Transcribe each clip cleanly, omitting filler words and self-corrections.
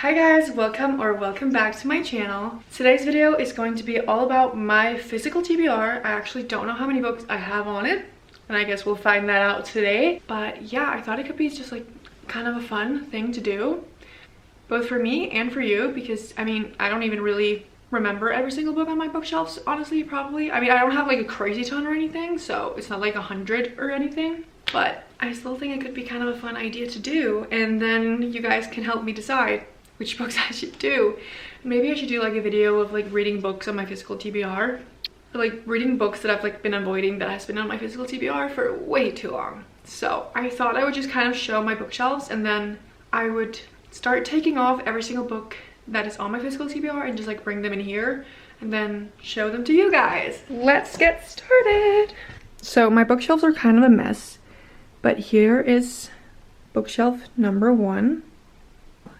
Hi guys, welcome back to my channel. Today's video is going to be all about my physical TBR. I actually don't know how many books I have on it, and I guess we'll find that out today. But yeah, I thought it could be just like kind of a fun thing to do, both for me and for you, because I mean, I don't even really remember every single book on my bookshelves, honestly. Probably, I mean, I don't have like a crazy ton or anything, so it's not like 100 or anything, but I still think it could be kind of a fun idea to do, and then you guys can help me decide which books I should do. Maybe I should do like a video of like reading books on my physical TBR, or like reading books that I've like been avoiding that has been on my physical TBR for way too long. So I thought I would just kind of show my bookshelves, and then I would start taking off every single book that is on my physical TBR and just like bring them in here and then show them to you guys. Let's get started. So my bookshelves are kind of a mess, but here is bookshelf number 1.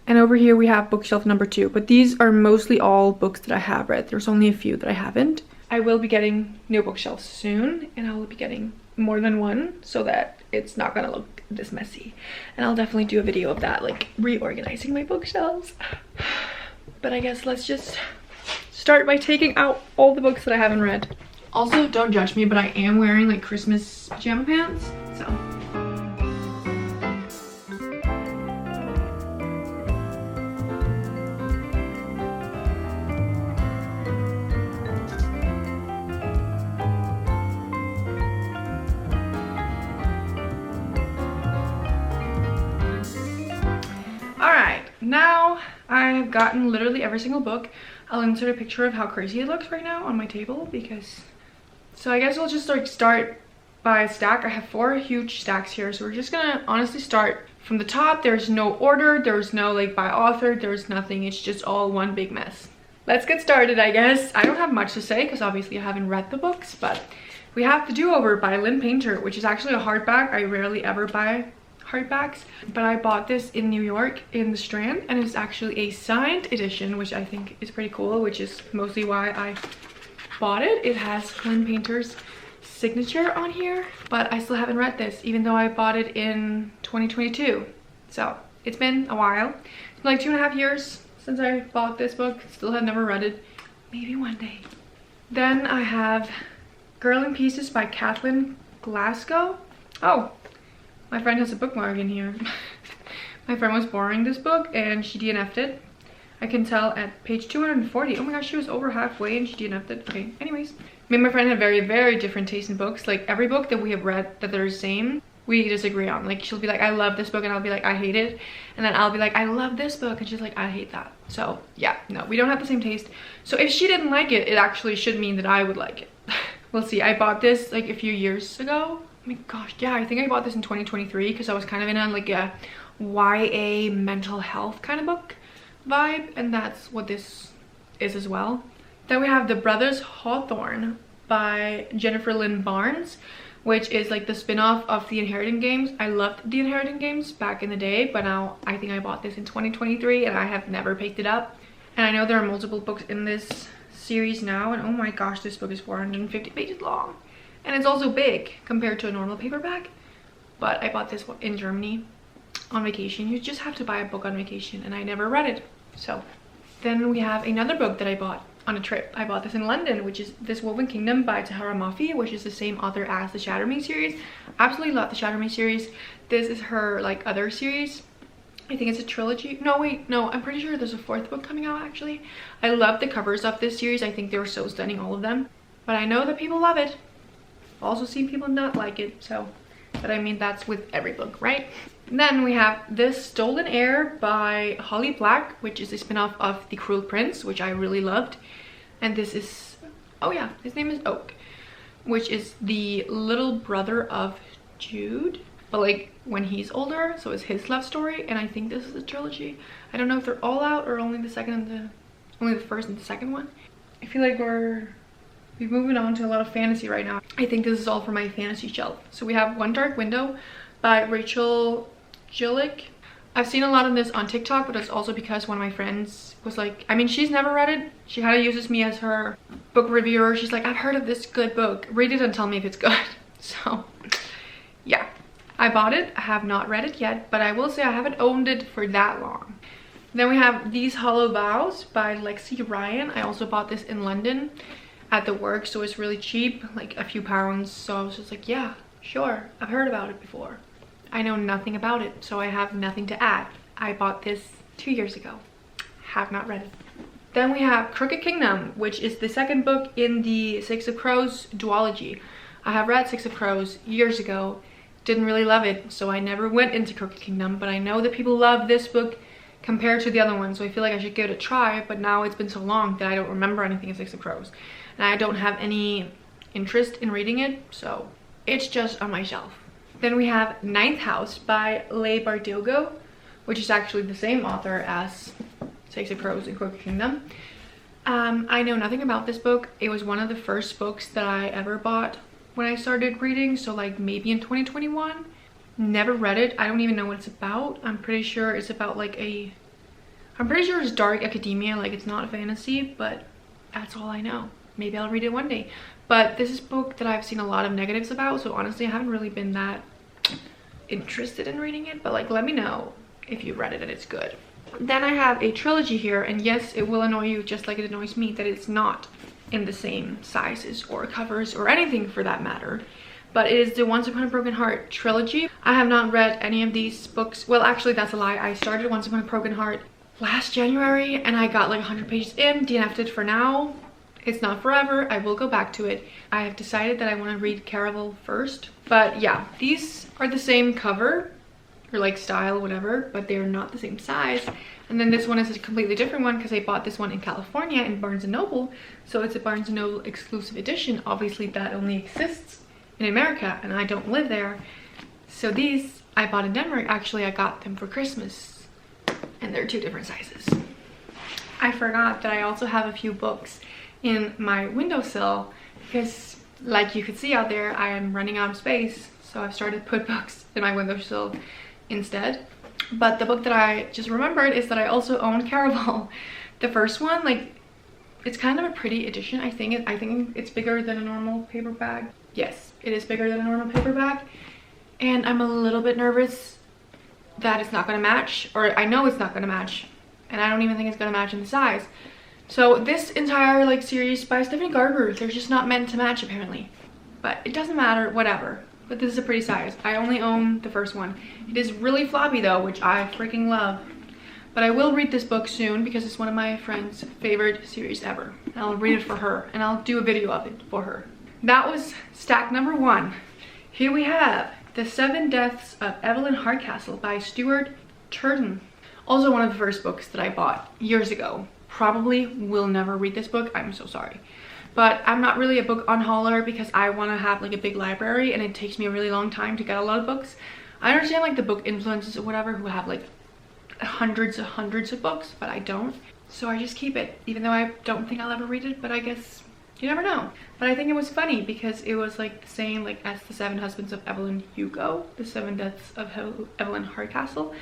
And over here we have bookshelf number 2, but these are mostly all books that I have read. There's only a few that I haven't. I will be getting new bookshelves soon, and I will be getting more than one so that it's not gonna look this messy. And I'll definitely do a video of that, like reorganizing my bookshelves. But I guess let's just start by taking out all the books that I haven't read. Also, don't judge me, but I am wearing like Christmas pajama pants, so. Now I've gotten literally every single book. I'll insert a picture of how crazy it looks right now on my table, because so I guess we'll just like start by stack. I have 4 huge stacks here, so we're just gonna honestly start from the top. There's no order, there's no like by author, there's nothing. It's just all one big mess. Let's get started, I guess. I don't have much to say because obviously I haven't read the books, but we have The Do-Over by Lynn Painter, which is actually a hardback. I rarely ever buy hardbacks, but I bought this in New York in the Strand, and it's actually a signed edition, which I think is pretty cool, which is mostly why I bought it. It has Lynn Painter's signature on here, but I still haven't read this, even though I bought it in 2022. So it's been a while. It's been like 2.5 years since I bought this book. Still have never read it. Maybe one day. Then I have Girl in Pieces by Kathleen Glasgow. Oh, my friend has a bookmark in here. My friend was borrowing this book and she DNF'd it. I can tell at page 240. Oh my gosh, she was over halfway and she DNF'd it. Okay, anyways. Me and my friend have very, very different taste in books. Like every book that we have read that they're the same, we disagree on. Like she'll be like, I love this book, and I'll be like, I hate it. And then I'll be like, I love this book, and she's like, I hate that. So yeah, no, we don't have the same taste. So if she didn't like it, it actually should mean that I would like it. We'll see. I bought this like a few years ago. Oh my gosh, yeah, I think I bought this in 2023 because I was kind of in a like a YA mental health kind of book vibe, and that's what this is as well. Then we have The Brothers Hawthorne by Jennifer Lynn Barnes, which is like the spin-off of The Inheritance Games. I loved The Inheritance Games back in the day, but now I think I bought this in 2023 and I have never picked it up. And I know there are multiple books in this series now, and oh my gosh, this book is 450 pages long. And it's also big compared to a normal paperback. But I bought this in Germany on vacation. You just have to buy a book on vacation, and I never read it. So then we have another book that I bought on a trip. I bought this in London, which is This Woven Kingdom by Tahara Mafi, which is the same author as the Shatter Me series. Absolutely love the Shatter Me series. This is her like other series. I think it's a trilogy. No, wait, no, I'm pretty sure there's a 4th book coming out actually. I love the covers of this series. I think they were so stunning, all of them. But I know that people love it. I've also seen people not like it, so, but I mean, that's with every book, right? And then we have This Stolen Heir by Holly Black, which is a spin-off of The Cruel Prince, which I really loved. And this is, oh yeah, his name is Oak, which is the little brother of Jude, but like when he's older, so it's his love story. And I think this is a trilogy. I don't know if they're all out or only the first and the second one. I feel like we're moving on to a lot of fantasy right now. I think this is all for my fantasy shelf. So we have One Dark Window by Rachel Gillick. I've seen a lot of this on TikTok, but it's also because one of my friends was like, I mean, she's never read it. She kind of uses me as her book reviewer. She's like, I've heard of this good book. Read it and tell me if it's good. So yeah, I bought it. I have not read it yet, but I will say I haven't owned it for that long. Then we have These Hollow Vows by Lexi Ryan. I also bought this in London at the work, so it's really cheap, like a few pounds. So I was just like, yeah, sure, I've heard about it before. I know nothing about it, so I have nothing to add. I bought this 2 years ago. Have not read it. Then we have Crooked Kingdom, which is the second book in the Six of Crows duology. I have read Six of Crows years ago, didn't really love it, so I never went into Crooked Kingdom, but I know that people love this book compared to the other one, so I feel like I should give it a try, but now it's been so long that I don't remember anything in Six of Crows, and I don't have any interest in reading it, so it's just on my shelf. Then we have Ninth House by Leigh Bardugo, which is actually the same author as Six of Crows and Crooked Kingdom. I know nothing about this book. It was one of the first books that I ever bought when I started reading, so like maybe in 2021. Never read it. I don't even know what it's about. I'm pretty sure it's about like I'm pretty sure it's dark academia, like it's not fantasy, but that's all I know. Maybe I'll read it one day. But this is a book that I've seen a lot of negatives about, so honestly I haven't really been that interested in reading it, but like let me know if you read it and it's good. Then I have a trilogy here, and yes, it will annoy you just like it annoys me that it's not in the same sizes or covers or anything for that matter. But it is the Once Upon a Broken Heart trilogy. I have not read any of these books. Well, actually, that's a lie. I started Once Upon a Broken Heart last January, and I got like 100 pages in, DNF'd it for now. It's not forever. I will go back to it. I have decided that I want to read Caraval first. But yeah, these are the same cover, or like style, whatever, but they're not the same size. And then this one is a completely different one because I bought this one in California in Barnes & Noble. So it's a Barnes & Noble exclusive edition. Obviously, that only exists in America, and I don't live there. So these I bought in Denmark. Actually, I got them for Christmas, and they're 2 different sizes. I forgot that I also have a few books in my windowsill because, like you could see out there, I am running out of space, so I've started to put books in my windowsill instead. But the book that I just remembered is that I also own Caraval. The first one, like, it's kind of a pretty edition. I think it's bigger than a normal paperback. Yes, it is bigger than a normal paperback, and I'm a little bit nervous that it's not going to match, or I know it's not going to match, and I don't even think it's going to match in the size. So this entire like series by Stephanie Garber, they're just not meant to match apparently, but it doesn't matter, whatever. But this is a pretty size. I only own the first one. It is really floppy though, which I freaking love. But I will read this book soon because it's one of my friend's favorite series ever, and I'll read it for her, and I'll do a video of it for her. That was stack number 1. Here we have The 7 Deaths of Evelyn Hardcastle by Stuart Turton. Also one of the first books that I bought years ago. Probably will never read this book, I'm so sorry. But I'm not really a book unhauler because I want to have like a big library, and it takes me a really long time to get a lot of books. I understand like the book influencers or whatever who have like hundreds of books, but I don't. So I just keep it, even though I don't think I'll ever read it, but I guess you never know. But I think it was funny because it was like the same like as The 7 Husbands of Evelyn Hugo, The 7 Deaths of Evelyn Hardcastle.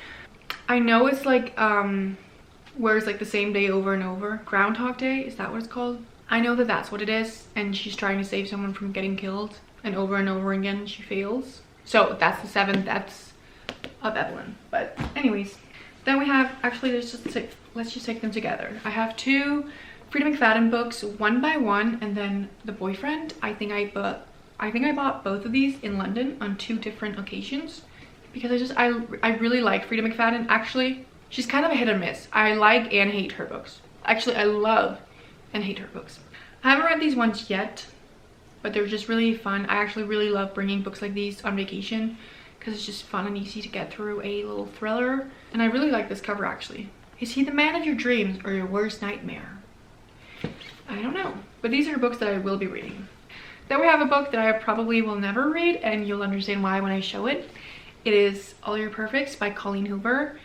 I know it's like where it's like the same day over and over. Groundhog Day, is that what it's called? I know that that's what it is, and she's trying to save someone from getting killed, and over again she fails. So that's The 7 Deaths of Evelyn. But anyways, then we have, actually let's just take them together. I have 2 Frida McFadden books, One by One, and then The Boyfriend. I think I bought both of these in London on 2 different occasions because I really like Frida McFadden. Actually, she's kind of a hit or miss. I like and hate her books. Actually, I love and hate her books. I haven't read these ones yet, but they're just really fun. I actually really love bringing books like these on vacation because it's just fun and easy to get through a little thriller. And I really like this cover actually. Is he the man of your dreams or your worst nightmare? I don't know, but these are books that I will be reading. Then we have a book that I probably will never read, and you'll understand why when I show it. It is All Your Perfects by Colleen Hoover.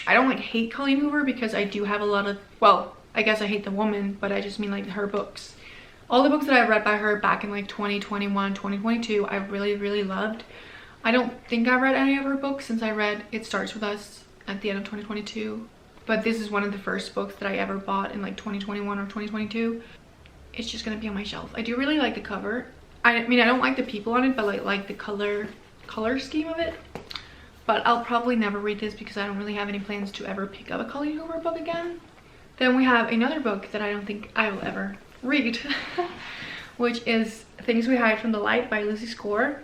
I don't like hate Colleen Hoover because I do have a lot of, well, I guess I hate the woman, but I just mean like her books. All the books that I read by her back in like 2021, 2022, I really loved. I don't think I've read any of her books since I read It Starts With Us at the end of 2022. But this is one of the first books that I ever bought in like 2021 or 2022. It's just gonna be on my shelf. I do really like the cover. I mean, I don't like the people on it, but like the color scheme of it. but I'll probably never read this because I don't really have any plans to ever pick up a Colleen Hoover book again. Then we have another book that I don't think I will ever read, which is Things We Hide from the Light by Lucy Score.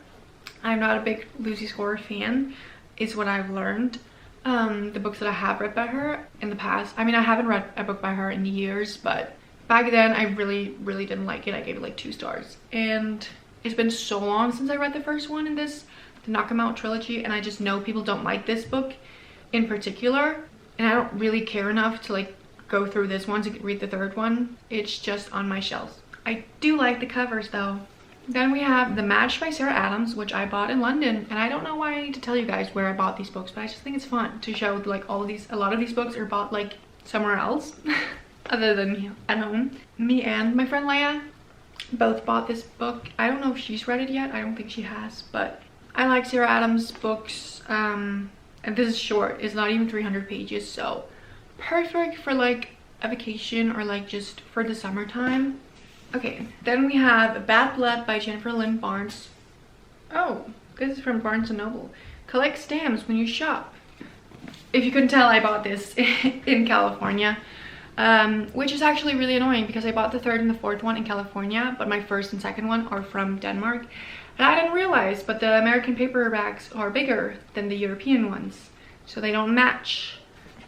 I'm not a big Lucy Score fan, is what I've learned. The books that I have read by her in the past, I mean, I haven't read a book by her in years, but back then I really didn't like it. I gave it like 2 stars, and it's been so long since I read the first one in this, the Knock 'Em Out trilogy, and I just know people don't like this book in particular, and I don't really care enough to like go through this one to read the third one. It's just on my shelves. I do like the covers though. Then we have The Match by Sarah Adams, which I bought in London, and I don't know why I need to tell you guys where I bought these books, but I just think it's fun to show like a lot of these books are bought like somewhere else other than at home. Me and my friend Leia both bought this book. I don't know if she's read it yet. I don't think she has, but I like Sarah Adams books, and this is short. It's not even 300 pages, so perfect for like a vacation or like just for the summertime. Okay, then we have Bad Blood by Jennifer Lynn Barnes. Oh, this is from Barnes & Noble. Collect stamps when you shop. If you couldn't tell, I bought this in California, which is actually really annoying because I bought the 3rd and the 4th one in California, but my 1st and 2nd one are from Denmark. And I didn't realize, but the American paperbacks are bigger than the European ones, so they don't match.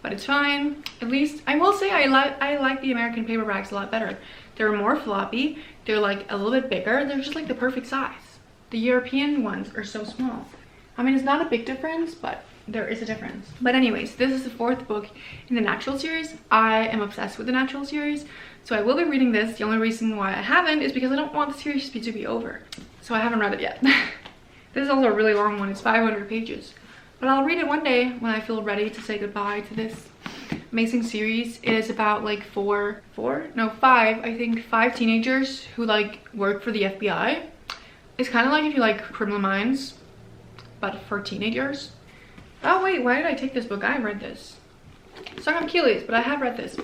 But it's fine. At least I will say I like the American paperbacks a lot better. They're more floppy, they're like a little bit bigger, they're just like the perfect size. The European ones are so small. I mean, it's not a big difference, but there is a difference. But anyways, this is the 4th book in the Natural series. I am obsessed with the Natural series, so I will be reading this. The only reason why I haven't is because I don't want the series to be over, so I haven't read it yet. This is also a really long one. It's 500 pages, but I'll read it one day when I feel ready to say goodbye to this amazing series. It is about like 5 teenagers who like work for the FBI. It's kind of like if you like Criminal Minds, but for teenagers. Oh wait, why did I take this book? I read this. Song of Achilles, but I have read this.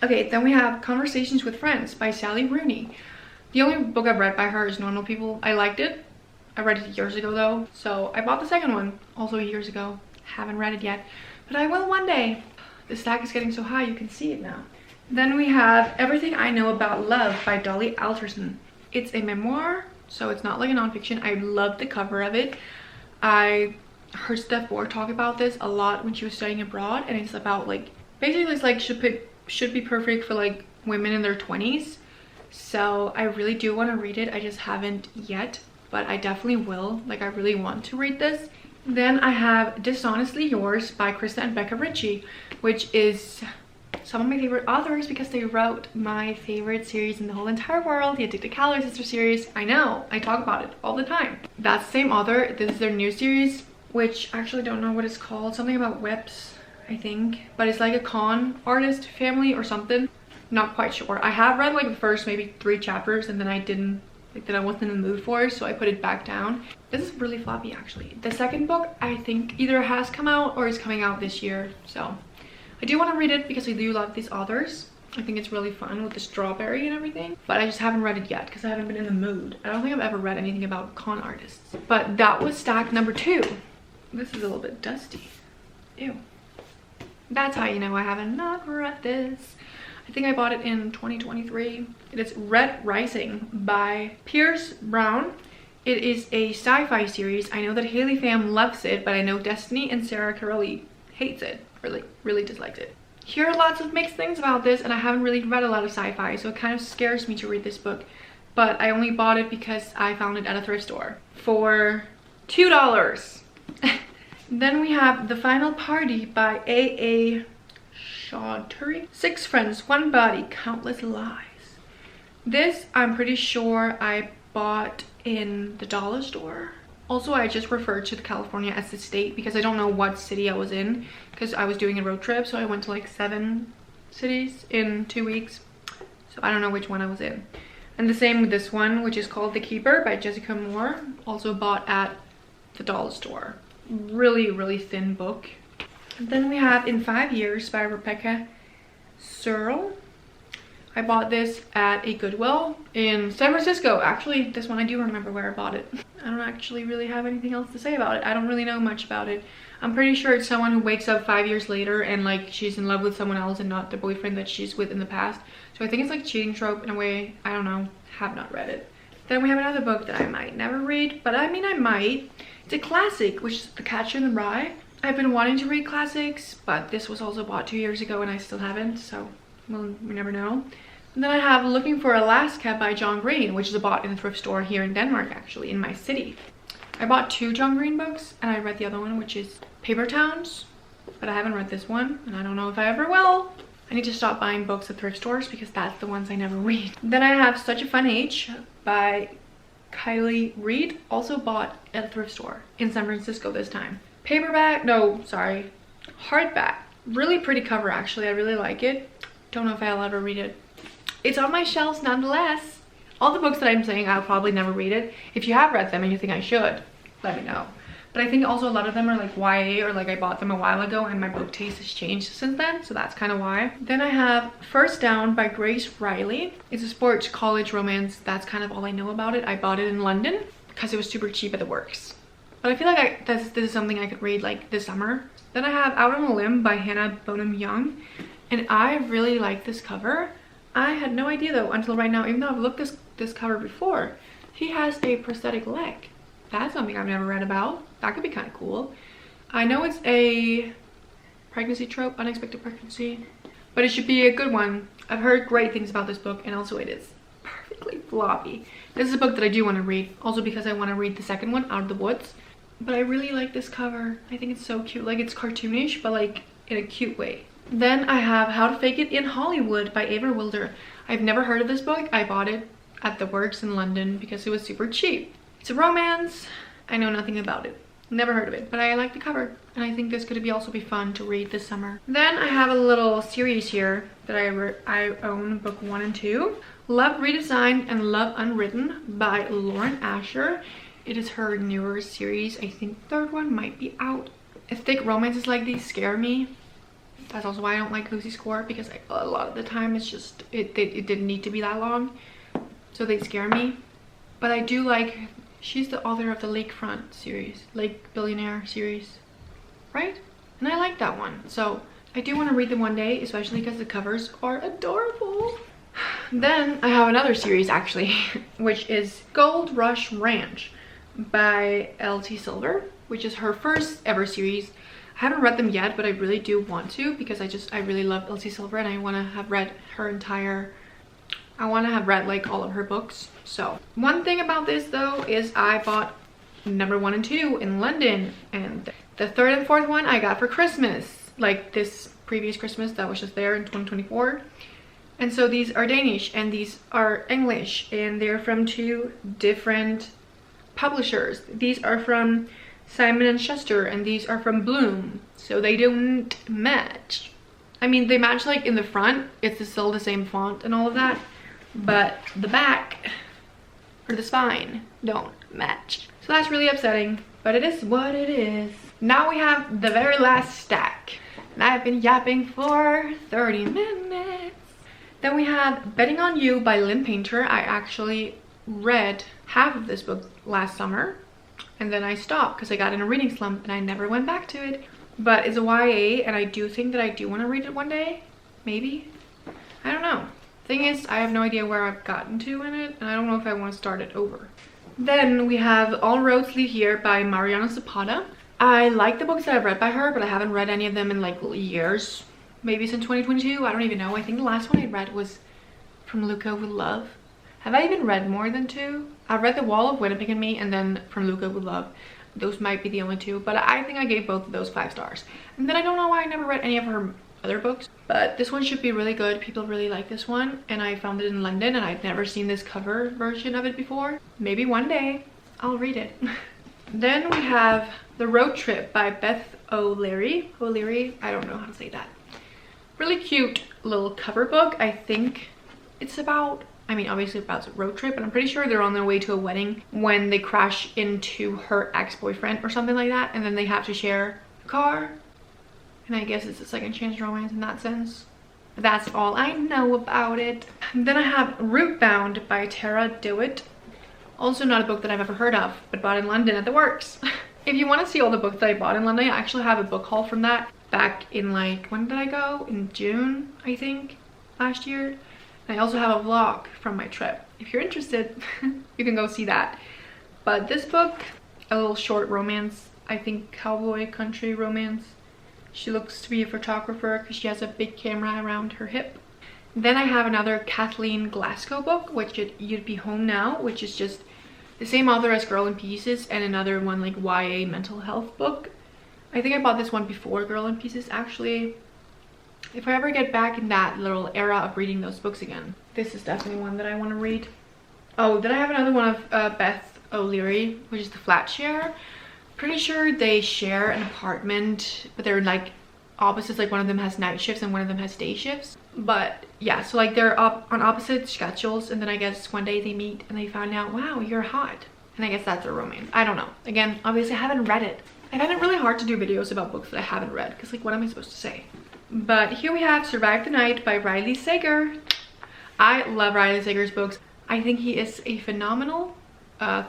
Okay, then we have Conversations with Friends by Sally Rooney. The only book I've read by her is Normal People. I liked it. I read it years ago though, so I bought the 2nd one also years ago. Haven't read it yet, but I will one day. The stack is getting so high you can see it now. Then we have Everything I Know About Love by Dolly Alderson. It's a memoir, so it's not like a nonfiction. I love the cover of it. I heard Steph Bohr talk about this a lot when she was studying abroad, and it's about like, basically it's like should be perfect for like women in their 20s. So I really do want to read it. I just haven't yet, but I definitely will. Like, I really want to read this. Then I have Dishonestly Yours by Krista and Becca Ritchie, which is some of my favorite authors because they wrote my favorite series in the whole entire world, the Addicted Calorie Sister series. I know, I talk about it all the time. That's the same author. This is their new series, which I actually don't know what it's called. Something about whips, I think. But it's like a con artist family or something. Not quite sure. I have read like the first maybe 3 chapters, and then I didn't, like, that I wasn't in the mood for, so I put it back down. This is really floppy actually. The 2nd book I think either has come out or is coming out this year, so I do want to read it because I do love these authors. I think it's really fun with the strawberry and everything, but I just haven't read it yet because I haven't been in the mood. I don't think I've ever read anything about con artists. But that was stack number 2. This is a little bit dusty. Ew. That's how you know I haven't not read this. I think I bought it in 2023. It is Red Rising by Pierce Brown. It is a sci-fi series. I know that Haley fam loves it, but I know Destiny and Sarah Carelli hates it, or like really dislikes it. Hear lots of mixed things about this, and I haven't really read a lot of sci-fi, so it kind of scares me to read this book. But I only bought it because I found it at a thrift store for $2. Then we have The Final Party by A.A. Chaudhary. 6 Friends, One Body, Countless Lies. This I'm pretty sure I bought in the dollar store. Also, I just referred to California as the state because I don't know what city I was in because I was doing a road trip, so I went to like 7 cities in 2 weeks, so I don't know which one I was in. And the same with this one, which is called The Keeper by Jessica Moore, also bought at the dollar store. Really thin book. And then we have In 5 Years by Rebecca Searle. I bought this at a Goodwill in San Francisco. Actually, this one I do remember where I bought it. I don't actually really have anything else to say about it. I don't really know much about it. I'm pretty sure it's someone who wakes up 5 years later and like she's in love with someone else and not the boyfriend that she's with in the past. So I think it's like cheating trope in a way. I don't know, have not read it. Then we have another book that I might never read, but I mean I might. It's a classic, which is The Catcher in the Rye. I've been wanting to read classics, but this was also bought 2 years ago and I still haven't, so well, we never know. And then I have Looking for Alaska by John Green, which is bought in a thrift store here in Denmark, actually, in my city. I bought 2 John Green books and I read the other one, which is Paper Towns, but I haven't read this one and I don't know if I ever will. I need to stop buying books at thrift stores because that's the ones I never read. Then I have Such a Fun Age by Kylie Reed, also bought at a thrift store in San Francisco this time. Paperback, no, sorry, hardback. Really pretty cover, actually. I really like it. Don't know if I'll ever read it. It's on my shelves nonetheless. All the books that I'm saying, I'll probably never read it. If you have read them and you think I should, let me know. But I think also a lot of them are like YA, or like I bought them a while ago and my book taste has changed since then, so that's kind of why. Then I have First Down by Grace Riley. It's a sports college romance. That's kind of all I know about it. I bought it in London because it was super cheap at the works. But I feel like this is something I could read like this summer. Then I have Out on a Limb by Hannah Bonham Young, and I really like this cover. I had no idea though until right now, even though I've looked this cover before. She has a prosthetic leg. That's something I've never read about. That could be kind of cool. I know it's a pregnancy trope, unexpected pregnancy, but it should be a good one. I've heard great things about this book, and also it is perfectly floppy. This is a book that I do want to read, also because I want to read the second one, Out of the Woods. But I really like this cover. I think it's so cute. Like, it's cartoonish, but like in a cute way. Then I have How to Fake It in Hollywood by Ava Wilder. I've never heard of this book. I bought it at the works in London because it was super cheap. It's a romance. I know nothing about it. Never heard of it, but I like the cover. And I think this could also be fun to read this summer. Then I have a little series here that I own, book 1 and 2. Love Redesigned and Love Unwritten by Lauren Asher. It is her newer series. I think the 3rd one might be out. Thick romances like these scare me. That's also why I don't like Lucy Score, because a lot of the time it's just, it didn't need to be that long. So they scare me. But I do like, she's the author of the Lakefront series, Lake Billionaire series, right? And I like that one. So I do want to read them one day, especially because the covers are adorable. Then I have another series actually, which is Gold Rush Ranch by L.T. Silver, which is her first ever series. I haven't read them yet, but I really do want to, because I really love L.T. Silver and I want to have read her entire, I want to have read like all of her books. So one thing about this though is I bought number 1 and 2 in London, and the 3rd and 4th one I got for Christmas, like this previous Christmas that was just there in 2024. And so these are Danish and these are English, and they're from 2 different publishers. These are from Simon & Schuster and these are from Bloom, so they don't match. I mean, they match like in the front, it's still the same font and all of that, but the back or the spine don't match. So that's really upsetting, but it is what it is. Now we have the very last stack, and I've been yapping for 30 minutes. Then we have Betting on You by Lynn Painter. I actually read half of this book last summer, and then I stopped because I got in a reading slump and I never went back to it. But it's a YA, and I do think that I do want to read it one day. Maybe. I don't know. Thing is, I have no idea where I've gotten to in it, and I don't know if I want to start it over. Then we have All Roads Lead Here by Mariana Zapata. I like the books that I've read by her, but I haven't read any of them in like years. Maybe since 2022, I don't even know. I think the last one I read was From Luca with Love. Have I even read more than 2? I read The Wall of Winnipeg and Me, and then From Luca with Love. Those might be the only 2, but I think I gave both of those 5 stars. And then I don't know why I never read any of her other books, but this one should be really good. People really like this one, and I found it in London, and I've never seen this cover version of it before. Maybe one day I'll read it. Then we have The Road Trip by Beth O'Leary. O'Leary, I don't know how to say that. Really cute little cover book. I think it's about, I mean, obviously about a road trip, but I'm pretty sure they're on their way to a wedding when they crash into her ex-boyfriend or something like that, and then they have to share a car. And I guess it's a second chance romance in that sense. That's all I know about it. Then I have Root Bound by Tara Dewitt. Also not a book that I've ever heard of, but bought in London at the works. If you want to see all the books that I bought in London, I actually have a book haul from that back in like, when did I go? In June, I think, last year. And I also have a vlog from my trip. If you're interested, you can go see that. But this book, a little short romance, I think cowboy country romance. She looks to be a photographer because she has a big camera around her hip. Then I have another Kathleen Glasgow book, which is You'd Be Home Now, which is just the same author as Girl in Pieces, and another one like YA mental health book. I think I bought this one before Girl in Pieces actually. If I ever get back in that little era of reading those books again, this is definitely one that I want to read. Oh, then I have another one of Beth O'Leary, which is The Flat Share. Pretty sure they share an apartment, but they're like opposites. Like one of them has night shifts and one of them has day shifts. But yeah, so like they're up on opposite schedules, and then I guess one day they meet and they find out, wow, you're hot. And I guess that's their romance. I don't know. Again, obviously I haven't read it. I find it really hard to do videos about books that I haven't read, because like what am I supposed to say? But here we have Survive the Night by Riley Sager. I love Riley Sager's books. I think he is a phenomenal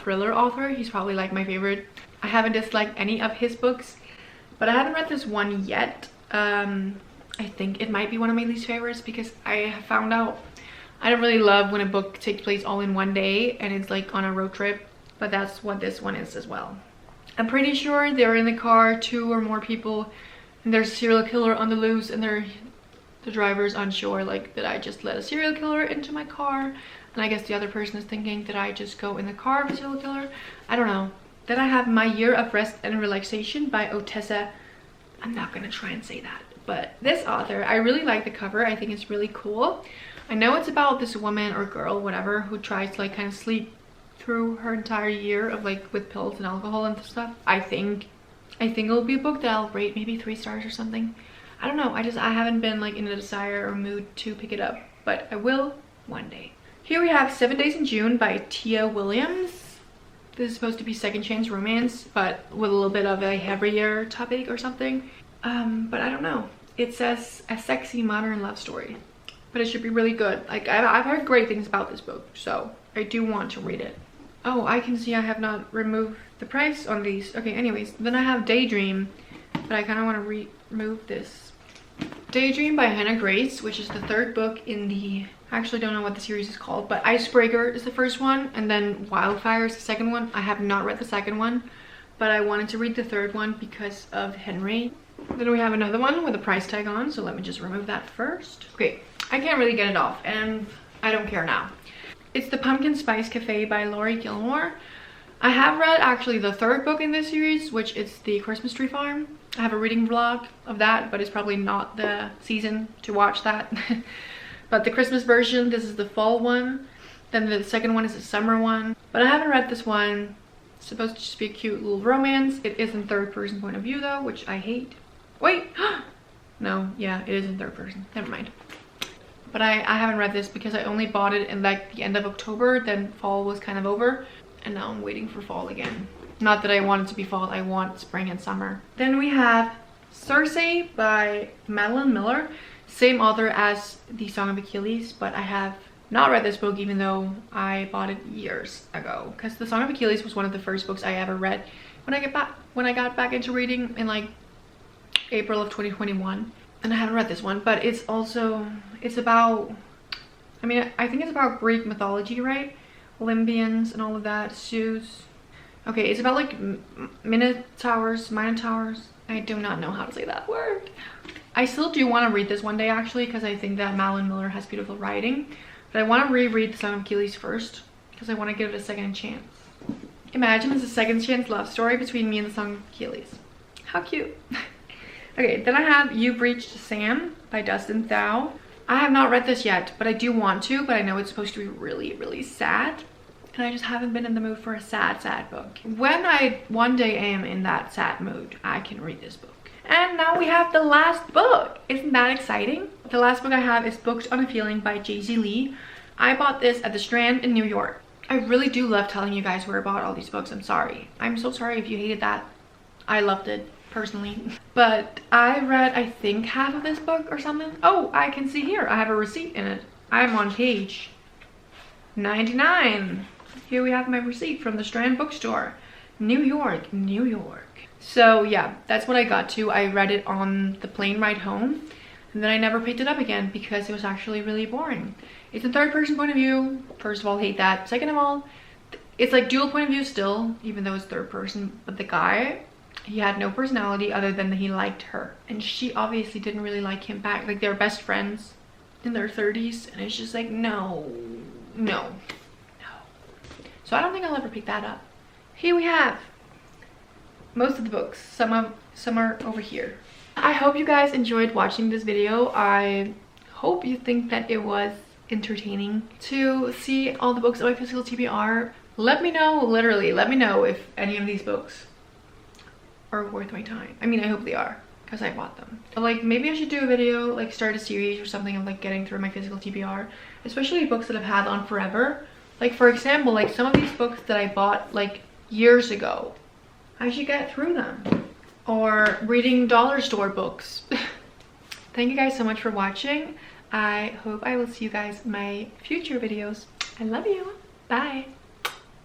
thriller author. He's probably like my favorite. I haven't disliked any of his books, but I haven't read this one yet. I think it might be one of my least favorites because I have found out I don't really love when a book takes place all in one day and it's like on a road trip, but that's what this one is as well. I'm pretty sure they're in the car, 2 or more people, and there's a serial killer on the loose, and the driver's unsure, like, did I just let a serial killer into my car? And I guess the other person is thinking, did I just go in the car of a serial killer? I don't know. Then I have My Year of Rest and Relaxation by Otessa. I'm not gonna try and say that, but this author, I really like the cover. I think it's really cool. I know it's about this woman or girl, whatever, who tries to like kind of sleep through her entire year of like with pills and alcohol and stuff. I think it'll be a book that I'll rate maybe 3 stars or something. I don't know. I haven't been like in a desire or mood to pick it up, but I will one day. Here we have 7 Days in June by Tia Williams. This is supposed to be second chance romance, but with a little bit of a heavier topic or something. But I don't know. It says a sexy modern love story, but it should be really good. Like I've heard great things about this book, so I do want to read it. Oh, I can see I have not removed the price on these. Okay, anyways, then I have Daydream, but I kind of want to remove this. Daydream by Hannah Grace, which is the 3rd book in the, I actually don't know what the series is called, but Icebreaker is the first one, and then Wildfire is the second one. I have not read the second one, but I wanted to read the 3rd one because of Henry. Then we have another one with a price tag on, so let me just remove that first. Okay, I can't really get it off, and I don't care now. It's The Pumpkin Spice Cafe by Laurie Gilmore. I have read actually the 3rd book in this series, which is The Christmas Tree Farm. I have a reading vlog of that, but it's probably not the season to watch that. But the Christmas version, this is the fall one. Then the second one is the summer one. But I haven't read this one. It's supposed to just be a cute little romance. It is in 3rd person point of view though, which I hate. Wait! No, yeah, it is in 3rd person. Never mind. But I haven't read this because I only bought it in like the end of October, then fall was kind of over, and now I'm waiting for fall again. Not that I want it to be fall, I want spring and summer. Then we have Circe by Madeline Miller, same author as The Song of Achilles, but I have not read this book even though I bought it years ago, because The Song of Achilles was one of the first books I ever read when I got back into reading in like April of 2021. And I haven't read this one, but it's about, I mean, I think it's about Greek mythology, right? Olympians and all of that, Zeus. Okay, it's about like minotaurs. I do not know how to say that word. I still do want to read this one day actually, because I think that Madeline Miller has beautiful writing. But I want to reread The Song of Achilles first, because I want to give it a second chance. Imagine it's a second chance love story between me and The Song of Achilles. How cute. Okay, then I have You've Reached Sam by Dustin Thau. I have not read this yet, but I do want to, but I know it's supposed to be really, really sad. And I just haven't been in the mood for a sad book. When I one day am in that sad mood, I can read this book. And now we have the last book. Isn't that exciting? The last book I have is Booked on a Feeling by Jay-Z Lee. I bought this at the Strand in New York. I really do love telling you guys where I bought all these books. I'm sorry. I'm so sorry if you hated that. I loved it. Personally, but I read I think half of this book or something. Oh, I can see here I have a receipt in it. I'm on page 99. Here we have my receipt from the Strand bookstore. New York, New York. So yeah, that's what I got to. I read it on the plane ride home, and then I never picked it up again because it was actually really boring. It's a third person point of view. First of all, hate that. Second of all, it's like dual point of view still, even though it's third person. But the guy, he had no personality other than that he liked her, and she obviously didn't really like him back. Like, they were best friends in their 30s, and it's just like, no. So I don't think I'll ever pick that up. Here we have most of the books. Some are over here. I hope you guys enjoyed watching this video. I hope you think that it was entertaining to see all the books on my physical TBR. Let me know, literally, let me know if any of these books are worth my time. I mean, I hope they are, because I bought them. But like, maybe I should do a video, like start a series or something of like getting through my physical TBR, especially books that I've had on forever. Like, for example, like some of these books that I bought like years ago, I should get through them. Or reading dollar store books. Thank you guys so much for watching. I hope I will see you guys in my future videos. I love you. Bye.